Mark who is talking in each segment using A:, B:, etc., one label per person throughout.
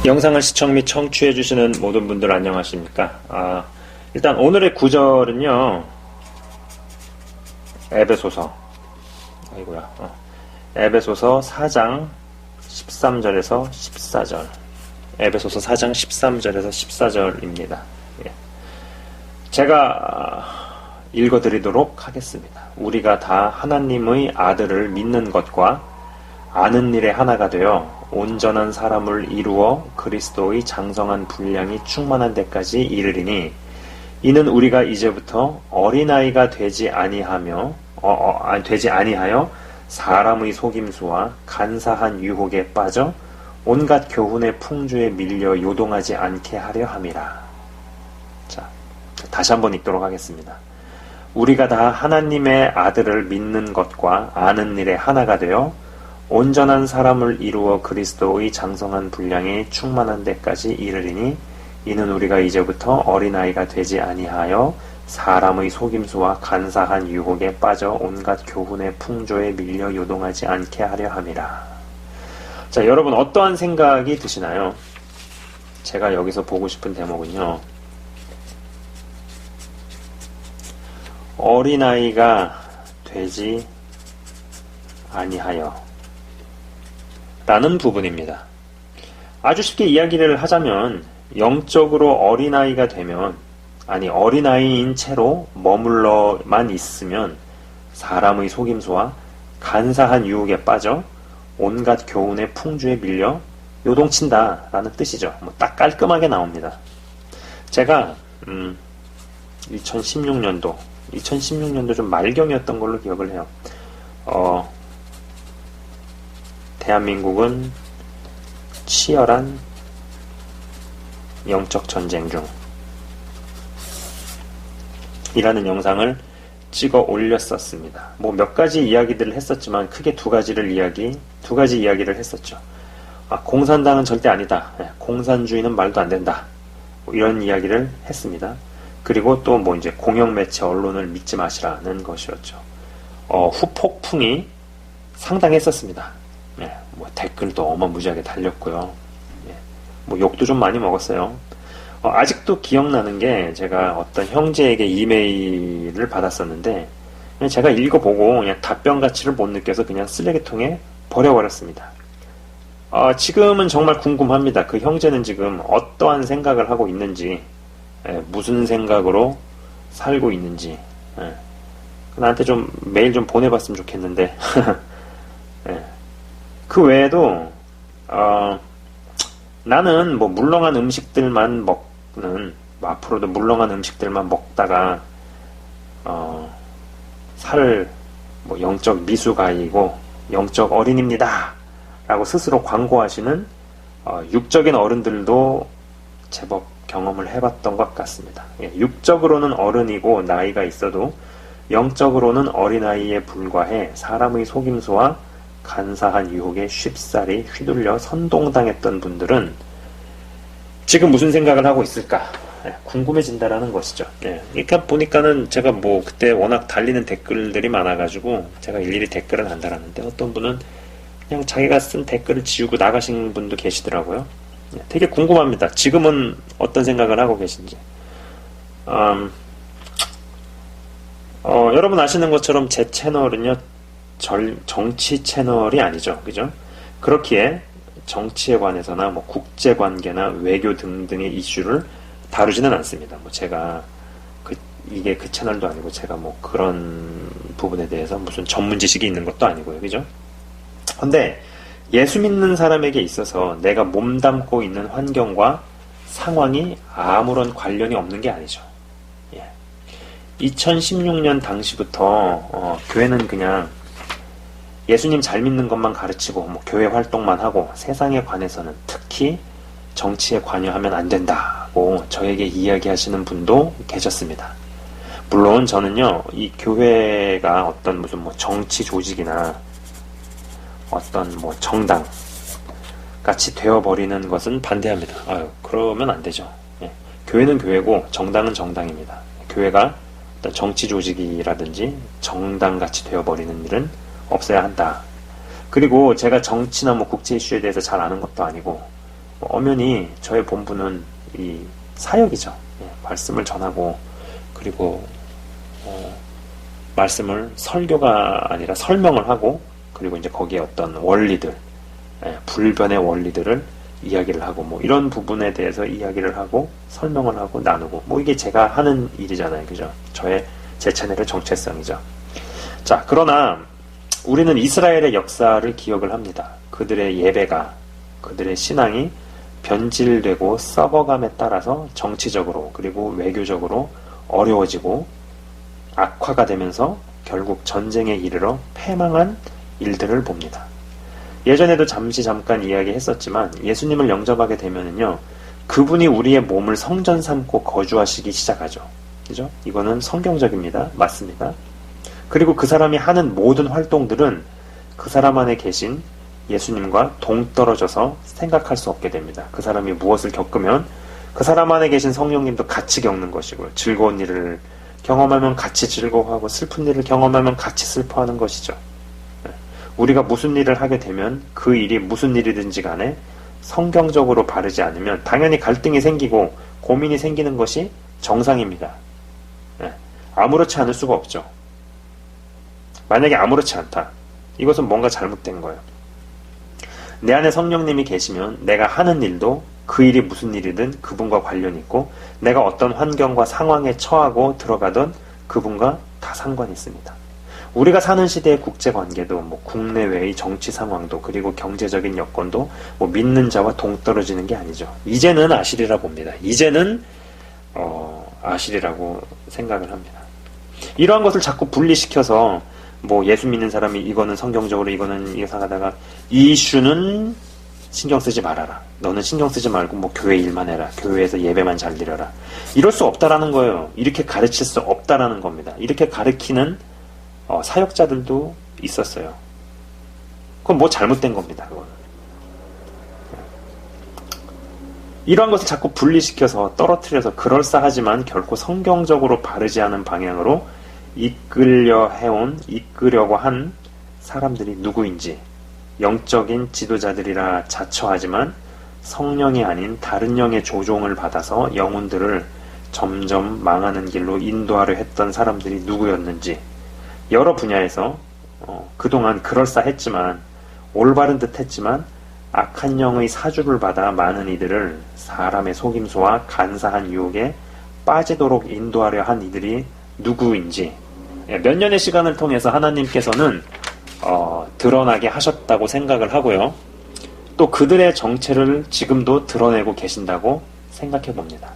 A: 영상을 시청 및 청취해주시는 모든 분들 안녕하십니까? 일단 오늘의 구절은요, 에베소서, 에베소서 4장 13절에서 14절. 에베소서 4장 13절에서 14절입니다. 제가 읽어드리도록 하겠습니다. 우리가 다 하나님의 아들을 믿는 것과 아는 일에 하나가 되어 온전한 사람을 이루어 그리스도의 장성한 분량이 충만한 데까지 이르리니, 이는 우리가 이제부터 어린아이가 되지 아니하여 사람의 속임수와 간사한 유혹에 빠져 온갖 교훈의 풍조에 밀려 요동하지 않게 하려 함이라. 자, 다시 한번 읽도록 하겠습니다. 우리가 다 하나님의 아들을 믿는 것과 아는 일에 하나가 되어 온전한 사람을 이루어 그리스도의 장성한 분량이 충만한 데까지 이르리니, 이는 우리가 이제부터 어린아이가 되지 아니하여 사람의 속임수와 간사한 유혹에 빠져 온갖 교훈의 풍조에 밀려 요동하지 않게 하려 함이라. 자, 여러분 어떠한 생각이 드시나요? 제가 여기서 보고 싶은 대목은요, 어린아이가 되지 아니하여 라는 부분입니다. 아주 쉽게 이야기를 하자면, 영적으로 어린아이가 되면, 어린아이인 채로 머물러만 있으면 사람의 속임수와 간사한 유혹에 빠져 온갖 교훈의 풍조에 밀려 요동친다 라는 뜻이죠. 딱 깔끔하게 나옵니다. 제가 2016년도 좀 말경이었던 걸로 기억을 해요. 대한민국은 치열한 영적 전쟁 중 이라는 영상을 찍어 올렸었습니다. 몇 가지 이야기들을 했었지만 크게 두 가지 이야기를 했었죠. 공산당은 절대 아니다. 공산주의는 말도 안 된다. 이런 이야기를 했습니다. 그리고 또 이제 공영매체 언론을 믿지 마시라는 것이었죠. 후폭풍이 상당했었습니다. 댓글도 어마무지하게 달렸고요. 욕도 좀 많이 먹었어요. 아직도 기억나는 게, 제가 어떤 형제에게 이메일을 받았었는데, 제가 읽어보고 그냥 답변 가치를 못 느껴서 그냥 쓰레기통에 버려버렸습니다. 지금은 정말 궁금합니다. 그 형제는 지금 어떠한 생각을 하고 있는지, 무슨 생각으로 살고 있는지, 나한테 좀 메일 좀 보내봤으면 좋겠는데, 그 외에도 나는 물렁한 음식들만 앞으로도 물렁한 음식들만 먹다가 영적 미숙아이고 영적 어린입니다 라고 스스로 광고하시는 육적인 어른들도 제법 경험을 해봤던 것 같습니다. 육적으로는 어른이고 나이가 있어도 영적으로는 어린아이에 불과해 사람의 속임수와 간사한 유혹에 쉽사리 휘둘려 선동당했던 분들은 지금 무슨 생각을 하고 있을까? 궁금해진다라는 것이죠. 그러니까 보니까는 제가 그때 워낙 달리는 댓글들이 많아가지고 제가 일일이 댓글을 안 달았는데, 어떤 분은 그냥 자기가 쓴 댓글을 지우고 나가신 분도 계시더라고요. 되게 궁금합니다. 지금은 어떤 생각을 하고 계신지. 여러분 아시는 것처럼 제 채널은요, 정치 채널이 아니죠. 그죠? 그렇기에 정치에 관해서나 국제관계나 외교 등등의 이슈를 다루지는 않습니다. 제가 이게 그 채널도 아니고, 제가 그런 부분에 대해서 무슨 전문 지식이 있는 것도 아니고요. 그죠? 근데 예수 믿는 사람에게 있어서 내가 몸담고 있는 환경과 상황이 아무런 관련이 없는 게 아니죠. 2016년 당시부터 교회는 그냥 예수님 잘 믿는 것만 가르치고 교회 활동만 하고, 세상에 관해서는 특히 정치에 관여하면 안 된다고 저에게 이야기하시는 분도 계셨습니다. 물론 저는요, 이 교회가 어떤 무슨 정치 조직이나 어떤 정당 같이 되어버리는 것은 반대합니다. 그러면 안 되죠. 교회는 교회고 정당은 정당입니다. 교회가 어떤 정치 조직이라든지 정당 같이 되어버리는 일은 없어야 한다. 그리고 제가 정치나 국제 이슈에 대해서 잘 아는 것도 아니고, 엄연히 저의 본분은 이 사역이죠. 말씀을 전하고, 그리고 말씀을 설교가 아니라 설명을 하고, 그리고 이제 거기에 어떤 원리들, 불변의 원리들을 이야기를 하고, 뭐 이런 부분에 대해서 이야기를 하고 설명을 하고 나누고, 뭐 이게 제가 하는 일이잖아요. 그죠? 제 채널의 정체성이죠. 자, 그러나 우리는 이스라엘의 역사를 기억을 합니다. 그들의 예배가, 그들의 신앙이 변질되고 썩어감에 따라서 정치적으로 그리고 외교적으로 어려워지고 악화가 되면서 결국 전쟁에 이르러 패망한 일들을 봅니다. 예전에도 잠깐 이야기했었지만 예수님을 영접하게 되면은요, 그분이 우리의 몸을 성전 삼고 거주하시기 시작하죠. 그죠? 이거는 성경적입니다. 맞습니다. 그리고 그 사람이 하는 모든 활동들은 그 사람 안에 계신 예수님과 동떨어져서 생각할 수 없게 됩니다. 그 사람이 무엇을 겪으면 그 사람 안에 계신 성령님도 같이 겪는 것이고요. 즐거운 일을 경험하면 같이 즐거워하고, 슬픈 일을 경험하면 같이 슬퍼하는 것이죠. 우리가 무슨 일을 하게 되면 그 일이 무슨 일이든지 간에 성경적으로 바르지 않으면 당연히 갈등이 생기고 고민이 생기는 것이 정상입니다. 아무렇지 않을 수가 없죠. 만약에 아무렇지 않다, 이것은 뭔가 잘못된 거예요. 내 안에 성령님이 계시면 내가 하는 일도 그 일이 무슨 일이든 그분과 관련이 있고, 내가 어떤 환경과 상황에 처하고 들어가던 그분과 다 상관이 있습니다. 우리가 사는 시대의 국제관계도, 뭐 국내외의 정치 상황도, 그리고 경제적인 여건도 뭐 믿는 자와 동떨어지는 게 아니죠. 이제는 아시리라 봅니다. 이제는 아시리라고 생각을 합니다. 이러한 것을 자꾸 분리시켜서 뭐 예수 믿는 사람이 이거는 성경적으로 이거는 이상하다가, 이 이슈는 신경 쓰지 말아라, 너는 신경 쓰지 말고 뭐 교회 일만 해라, 교회에서 예배만 잘 드려라, 이럴 수 없다라는 거예요. 이렇게 가르칠 수 없다라는 겁니다. 이렇게 가르치는 사역자들도 있었어요. 그건 뭐 잘못된 겁니다. 그건. 이러한 것을 자꾸 분리시켜서 떨어뜨려서 그럴싸하지만 결코 성경적으로 바르지 않은 방향으로 이끌려고 한 사람들이 누구인지, 영적인 지도자들이라 자처하지만 성령이 아닌 다른 영의 조종을 받아서 영혼들을 점점 망하는 길로 인도하려 했던 사람들이 누구였는지, 여러 분야에서 그동안 그럴싸했지만, 올바른 듯 했지만 악한 영의 사주를 받아 많은 이들을 사람의 속임수와 간사한 유혹에 빠지도록 인도하려 한 이들이 누구인지 몇 년의 시간을 통해서 하나님께서는 드러나게 하셨다고 생각을 하고요. 또 그들의 정체를 지금도 드러내고 계신다고 생각해 봅니다.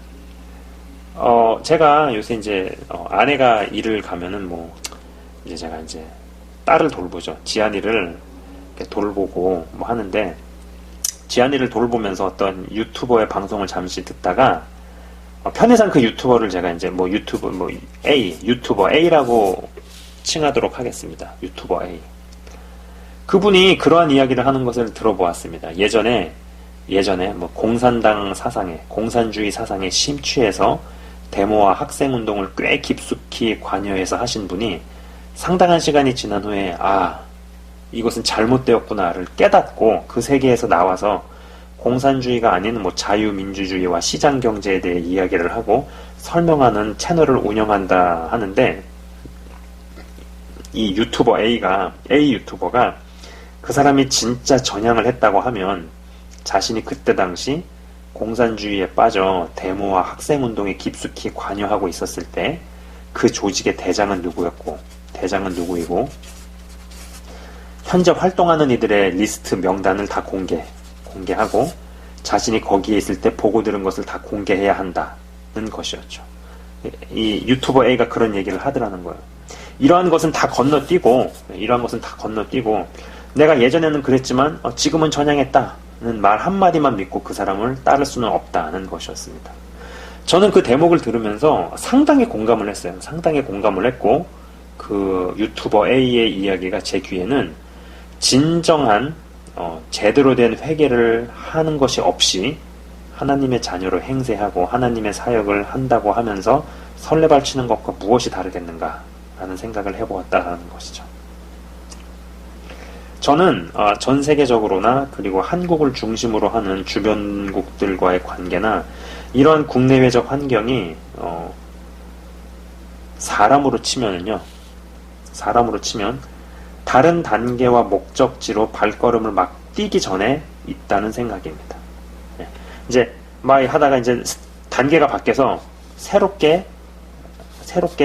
A: 제가 요새 이제 아내가 일을 가면은 뭐 이제 제가 이제 딸을 돌보죠. 지안이를 돌보고 뭐 하는데, 지안이를 돌보면서 어떤 유튜버의 방송을 잠시 듣다가 편의상 그 유튜버를 제가 이제 뭐 유튜버 A라고 칭하도록 하겠습니다. 유튜버 A. 그분이 그러한 이야기를 하는 것을 들어보았습니다. 예전에 뭐 공산당 사상에, 공산주의 사상에 심취해서 데모와 학생운동을 꽤 깊숙이 관여해서 하신 분이 상당한 시간이 지난 후에 이것은 잘못되었구나를 깨닫고 그 세계에서 나와서 공산주의가 아닌 뭐 자유민주주의와 시장경제에 대해 이야기를 하고 설명하는 채널을 운영한다 하는데, 이 유튜버 A 유튜버가 그 사람이 진짜 전향을 했다고 하면 자신이 그때 당시 공산주의에 빠져 데모와 학생운동에 깊숙이 관여하고 있었을 때 그 조직의 대장은 누구였고, 대장은 누구이고, 현재 활동하는 이들의 리스트 명단을 다 공개하고 자신이 거기에 있을 때 보고 들은 것을 다 공개해야 한다는 것이었죠. 이 유튜버 A가 그런 얘기를 하더라는 거예요. 이러한 것은 다 건너뛰고 내가 예전에는 그랬지만 지금은 전향했다는 말 한마디만 믿고 그 사람을 따를 수는 없다는 것이었습니다. 저는 그 대목을 들으면서 상당히 공감을 했어요. 상당히 공감을 했고, 그 유튜버 A의 이야기가 제 귀에는 진정한 제대로 된 회개를 하는 것이 없이 하나님의 자녀로 행세하고 하나님의 사역을 한다고 하면서 설레발치는 것과 무엇이 다르겠는가 라는 생각을 해보았다는 것이죠. 저는 전 세계적으로나 그리고 한국을 중심으로 하는 주변국들과의 관계나 이런 국내외적 환경이 사람으로 치면 다른 단계와 목적지로 발걸음을 막 뛰기 전에 있다는 생각입니다. 이제 막 하다가 이제 단계가 바뀌어서 새롭게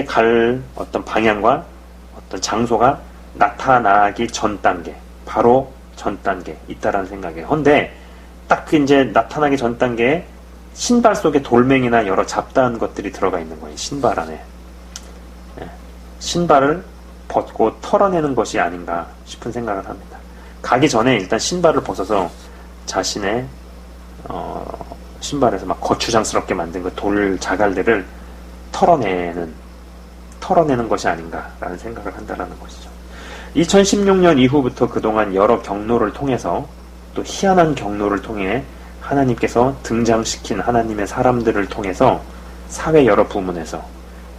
A: 갈 어떤 방향과 어떤 장소가 나타나기 전 단계, 바로 전 단계 있다라는 생각이에요. 근데 딱 그 이제 나타나기 전 단계에 신발 속에 돌멩이나 여러 잡다한 것들이 들어가 있는 거예요. 신발 안에. 신발을 벗고 털어내는 것이 아닌가 싶은 생각을 합니다. 가기 전에 일단 신발을 벗어서 자신의 신발에서 막 거추장스럽게 만든 그 돌 자갈들을 털어내는 것이 아닌가라는 생각을 한다라는 것이죠. 2016년 이후부터 그동안 여러 경로를 통해서 또 희한한 경로를 통해 하나님께서 등장시킨 하나님의 사람들을 통해서 사회 여러 부문에서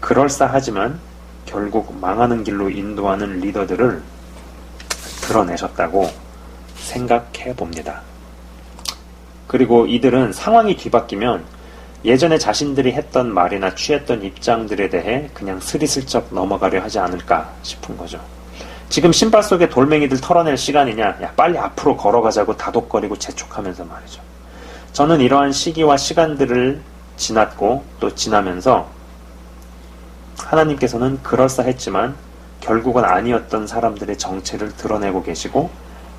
A: 그럴싸하지만 결국 망하는 길로 인도하는 리더들을 드러내셨다고 생각해 봅니다. 그리고 이들은 상황이 뒤바뀌면 예전에 자신들이 했던 말이나 취했던 입장들에 대해 그냥 스리슬쩍 넘어가려 하지 않을까 싶은 거죠. 지금 신발 속에 돌멩이들 털어낼 시간이냐? 야, 빨리 앞으로 걸어가자고 다독거리고 재촉하면서 말이죠. 저는 이러한 시기와 시간들을 지났고 또 지나면서 하나님께서는 그럴싸했지만 결국은 아니었던 사람들의 정체를 드러내고 계시고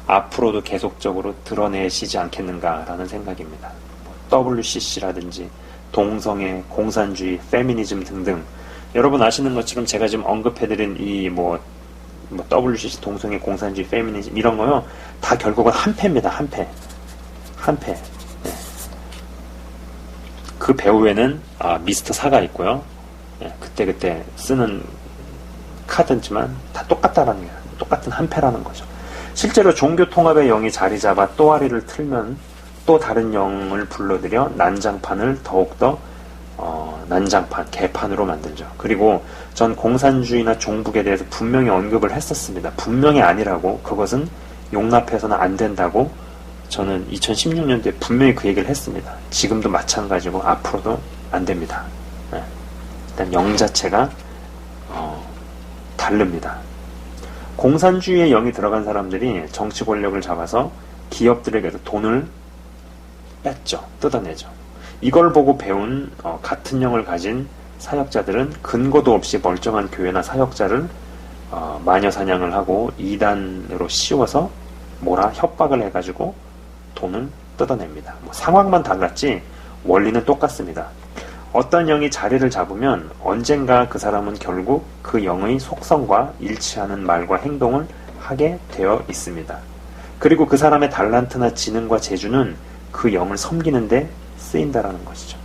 A: 앞으로도 계속적으로 드러내시지 않겠는가라는 생각입니다. WCC라든지 동성애, 공산주의, 페미니즘 등등 여러분 아시는 것처럼 제가 지금 언급해드린 이 WCC, 동성애, 공산주의, 페미니즘 이런 거요 다 결국은 한패입니다. 한패. 네. 그 배후에는 미스터 사가 있고요. 네, 그때 쓰는 카드지만 다 똑같다라는 게 똑같은 한패라는 거죠. 실제로 종교 통합의 영이 자리 잡아 또아리를 틀면 또 다른 영을 불러들여 난장판을 더욱더 난장판, 개판으로 만들죠. 그리고 전 공산주의나 종북에 대해서 분명히 언급을 했었습니다. 분명히 아니라고, 그것은 용납해서는 안 된다고 저는 2016년도에 분명히 그 얘기를 했습니다. 지금도 마찬가지고 앞으로도 안 됩니다. 네. 일단 영 자체가 다릅니다. 공산주의의 영이 들어간 사람들이 정치 권력을 잡아서 기업들에게서 돈을 뺐죠. 뜯어내죠. 이걸 보고 배운 같은 영을 가진 사역자들은 근거도 없이 멀쩡한 교회나 사역자를 마녀사냥을 하고 이단으로 씌워서 협박을 해가지고 돈을 뜯어냅니다. 상황만 달랐지 원리는 똑같습니다. 어떤 영이 자리를 잡으면 언젠가 그 사람은 결국 그 영의 속성과 일치하는 말과 행동을 하게 되어 있습니다. 그리고 그 사람의 달란트나 지능과 재주는 그 영을 섬기는데 쓰인다라는 것이죠.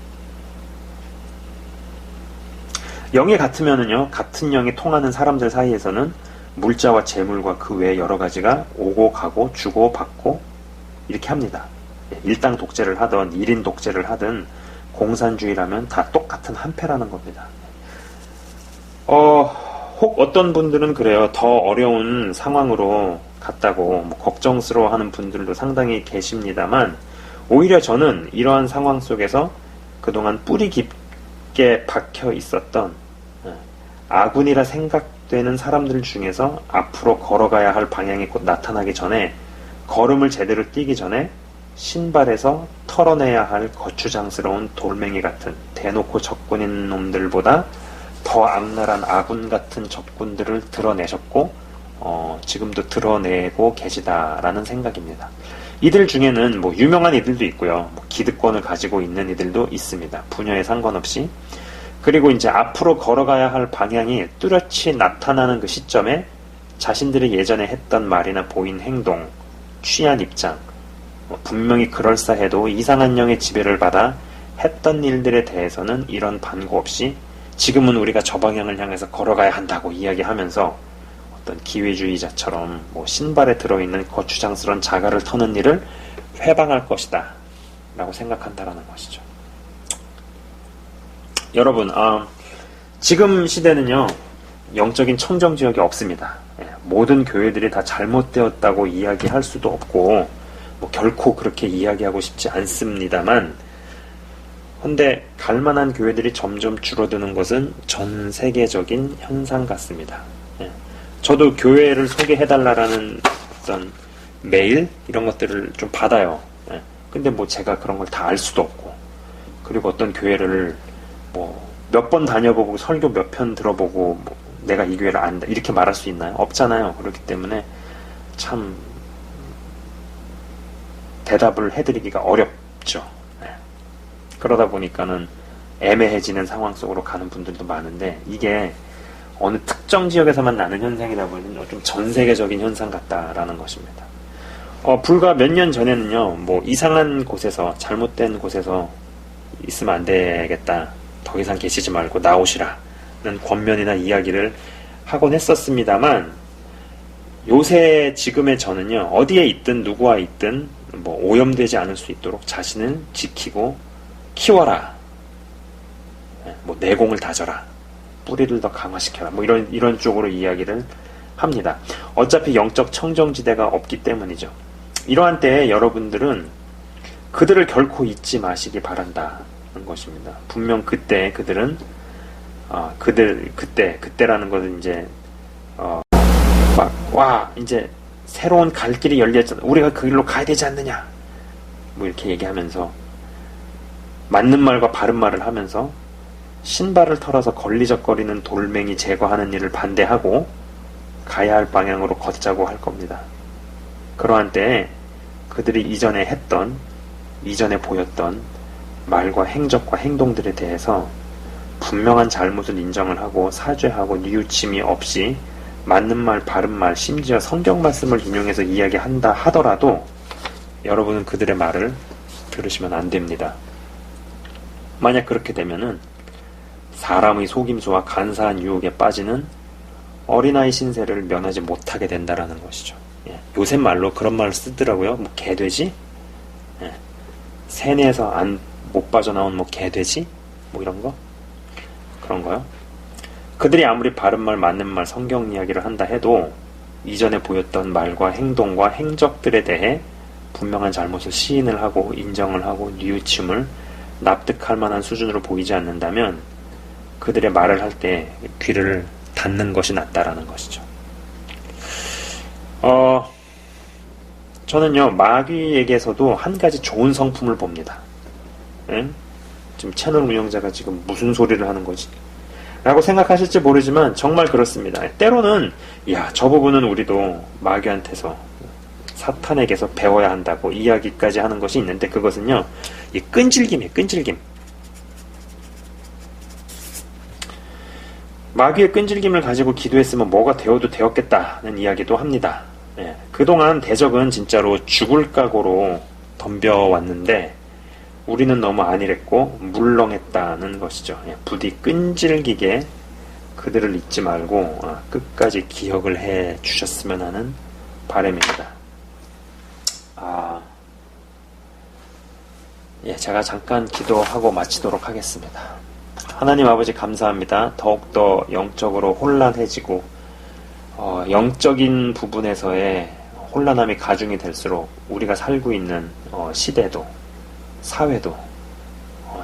A: 영이 같으면은요, 같은 영이 통하는 사람들 사이에서는 물자와 재물과 그 외 여러 가지가 오고 가고 주고 받고 이렇게 합니다. 일당 독재를 하든 1인 독재를 하든 공산주의라면 다 똑같은 한패라는 겁니다. 혹 어떤 분들은 그래요. 더 어려운 상황으로 갔다고 걱정스러워하는 분들도 상당히 계십니다만 오히려 저는 이러한 상황 속에서 그동안 뿌리 깊게 박혀 있었던 아군이라 생각되는 사람들 중에서 앞으로 걸어가야 할 방향이 곧 나타나기 전에 걸음을 제대로 뛰기 전에 신발에서 털어내야 할 거추장스러운 돌멩이 같은 대놓고 적군인 놈들보다 더 악랄한 아군 같은 적군들을 드러내셨고 지금도 드러내고 계시다라는 생각입니다. 이들 중에는 유명한 이들도 있고요. 기득권을 가지고 있는 이들도 있습니다. 분야에 상관없이. 그리고 이제 앞으로 걸어가야 할 방향이 뚜렷이 나타나는 그 시점에 자신들이 예전에 했던 말이나 보인 행동, 취한 입장, 분명히 그럴싸해도 이상한 영의 지배를 받아 했던 일들에 대해서는 이런 반고 없이 지금은 우리가 저 방향을 향해서 걸어가야 한다고 이야기하면서 어떤 기회주의자처럼 신발에 들어있는 거추장스러운 자갈을 터는 일을 회방할 것이다 라고 생각한다라는 것이죠. 여러분, 지금 시대는요 영적인 청정지역이 없습니다. 모든 교회들이 다 잘못되었다고 이야기할 수도 없고 뭐 결코 그렇게 이야기하고 싶지 않습니다만, 근데 갈만한 교회들이 점점 줄어드는 것은 전 세계적인 현상 같습니다. 예. 저도 교회를 소개해달라라는 어떤 메일 이런 것들을 좀 받아요. 예. 근데 뭐 제가 그런 걸 다 알 수도 없고, 그리고 어떤 교회를 뭐 몇 번 다녀보고 설교 몇 편 들어보고 뭐 내가 이 교회를 안다 이렇게 말할 수 있나요? 없잖아요. 그렇기 때문에 참 대답을 해드리기가 어렵죠. 네. 그러다 보니까는 애매해지는 상황 속으로 가는 분들도 많은데, 이게 어느 특정 지역에서만 나는 현상이다 보니 좀 전 세계적인 현상 같다라는 것입니다. 불과 몇 년 전에는요, 뭐 이상한 곳에서, 잘못된 곳에서 있으면 안 되겠다, 더 이상 계시지 말고 나오시라는 권면이나 이야기를 하곤 했었습니다만, 요새 지금의 저는요, 어디에 있든 누구와 있든 뭐 오염되지 않을 수 있도록 자신을 지키고 키워라, 뭐 내공을 다져라, 뿌리를 더 강화시켜라, 뭐 이런 쪽으로 이야기를 합니다. 어차피 영적 청정지대가 없기 때문이죠. 이러한 때에 여러분들은 그들을 결코 잊지 마시기 바란다는 것입니다. 분명 그때 그들은 그때라는 것은 이제 이제 새로운 갈 길이 열렸잖아, 우리가 그 길로 가야 되지 않느냐, 뭐 이렇게 얘기하면서 맞는 말과 바른 말을 하면서 신발을 털어서 걸리적거리는 돌멩이 제거하는 일을 반대하고 가야 할 방향으로 걷자고 할 겁니다. 그러한 때에 그들이 이전에 했던, 이전에 보였던 말과 행적과 행동들에 대해서 분명한 잘못을 인정을 하고 사죄하고 뉘우침이 없이 맞는 말, 바른 말, 심지어 성경 말씀을 인용해서 이야기한다 하더라도 여러분은 그들의 말을 들으시면 안 됩니다. 만약 그렇게 되면은 사람의 속임수와 간사한 유혹에 빠지는 어린아이 신세를 면하지 못하게 된다라는 것이죠. 예. 요새 말로 그런 말을 쓰더라고요. 뭐 개돼지? 예. 세뇌에서 못 빠져나온 뭐 개돼지? 뭐 이런 거? 그런 거요. 그들이 아무리 바른 말, 맞는 말, 성경 이야기를 한다 해도 이전에 보였던 말과 행동과 행적들에 대해 분명한 잘못을 시인을 하고 인정을 하고 뉘우침을 납득할 만한 수준으로 보이지 않는다면 그들의 말을 할 때 귀를 닫는 것이 낫다라는 것이죠. 저는요, 마귀에게서도 한 가지 좋은 성품을 봅니다. 예? 지금 채널 운영자가 지금 무슨 소리를 하는 거지? 라고 생각하실지 모르지만 정말 그렇습니다. 때로는 저 부분은 우리도 마귀한테서, 사탄에게서 배워야 한다고 이야기까지 하는 것이 있는데, 그것은요, 이 끈질김이에요. 끈질김. 마귀의 끈질김을 가지고 기도했으면 뭐가 되어도 되었겠다는 이야기도 합니다. 예, 그동안 대적은 진짜로 죽을 각오로 덤벼왔는데 우리는 너무 안일했고 물렁했다는 것이죠. 예, 부디 끈질기게 그들을 잊지 말고 끝까지 기억을 해 주셨으면 하는 바람입니다. 제가 잠깐 기도하고 마치도록 하겠습니다. 하나님 아버지 감사합니다. 더욱더 영적으로 혼란해지고 영적인 부분에서의 혼란함이 가중이 될수록 우리가 살고 있는 시대도, 사회도,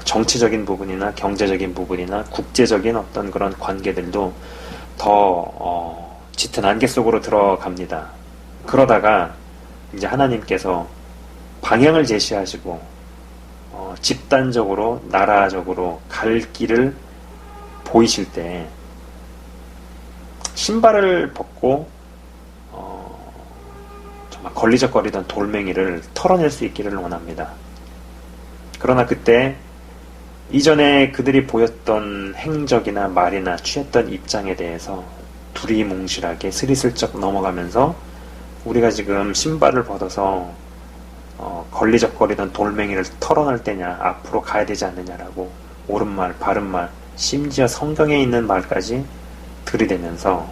A: 정치적인 부분이나 경제적인 부분이나 국제적인 어떤 그런 관계들도 더 짙은 안개 속으로 들어갑니다. 그러다가 이제 하나님께서 방향을 제시하시고 집단적으로, 나라적으로 갈 길을 보이실 때 신발을 벗고 정말 걸리적거리던 돌멩이를 털어낼 수 있기를 원합니다. 그러나 그때 이전에 그들이 보였던 행적이나 말이나 취했던 입장에 대해서 두리뭉실하게 스리슬쩍 넘어가면서 우리가 지금 신발을 벗어서 걸리적거리던 돌멩이를 털어낼 때냐, 앞으로 가야 되지 않느냐라고 옳은 말, 바른 말, 심지어 성경에 있는 말까지 들이대면서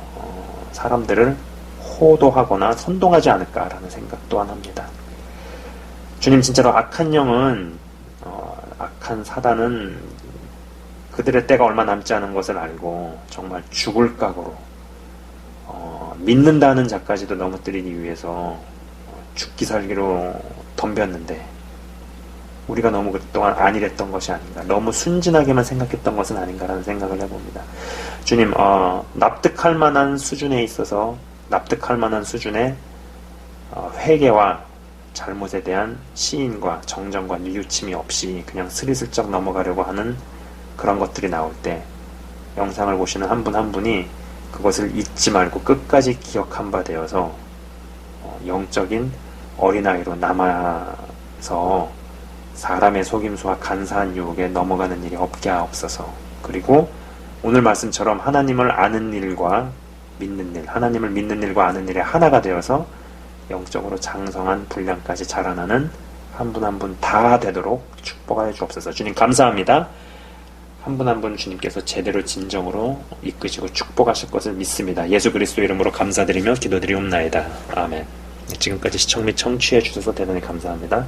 A: 사람들을 호도하거나 선동하지 않을까라는 생각 또한 합니다. 주님, 진짜로 악한 영은, 악한 사단은 그들의 때가 얼마 남지 않은 것을 알고 정말 죽을 각오로 믿는다는 자까지도 넘어뜨리기 위해서 죽기 살기로 덤볐는데 우리가 너무 그동안 안일했던 것이 아닌가, 너무 순진하게만 생각했던 것은 아닌가라는 생각을 해봅니다. 주님, 납득할 만한 수준에 있어서 납득할 만한 수준의 회개와 잘못에 대한 시인과 정정과 뉘우침이 없이 그냥 스리슬쩍 넘어가려고 하는 그런 것들이 나올 때 영상을 보시는 한 분 한 분이 그것을 잊지 말고 끝까지 기억한 바 되어서 영적인 어린아이로 남아서 사람의 속임수와 간사한 유혹에 넘어가는 일이 없게 하옵소서. 그리고 오늘 말씀처럼 하나님을 아는 일과 믿는 일, 하나님을 믿는 일과 아는 일의 하나가 되어서 영적으로 장성한 분량까지 자라나는 한 분 한 분 다 되도록 축복하여 주옵소서. 주님 감사합니다. 한 분 한 분 주님께서 제대로 진정으로 이끄시고 축복하실 것을 믿습니다. 예수 그리스도 이름으로 감사드리며 기도드리옵나이다. 아멘. 지금까지 시청 및 청취해 주셔서 대단히 감사합니다.